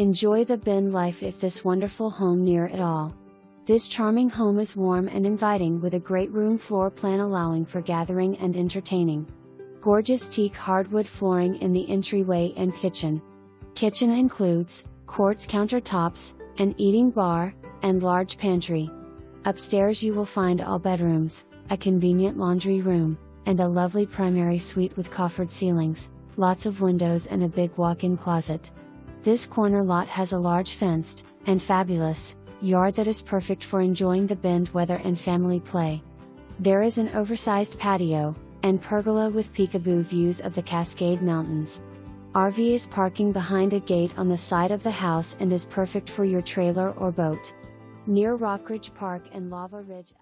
Enjoy the Bend life if this wonderful home near it all. This charming home is warm and inviting with a great room floor plan allowing for gathering and entertaining. Gorgeous teak hardwood flooring in the entryway and kitchen. Kitchen includes quartz countertops, an eating bar, and large pantry. Upstairs you will find all bedrooms, a convenient laundry room, and a lovely primary suite with coffered ceilings, lots of windows and a big walk-in closet. This corner lot has a large fenced, and fabulous, yard that is perfect for enjoying the Bend weather and family play. There is an oversized patio, and pergola with peekaboo views of the Cascade Mountains. RV is parking behind a gate on the side of the house and is perfect for your trailer or boat. Near Rockridge Park and Lava Ridge.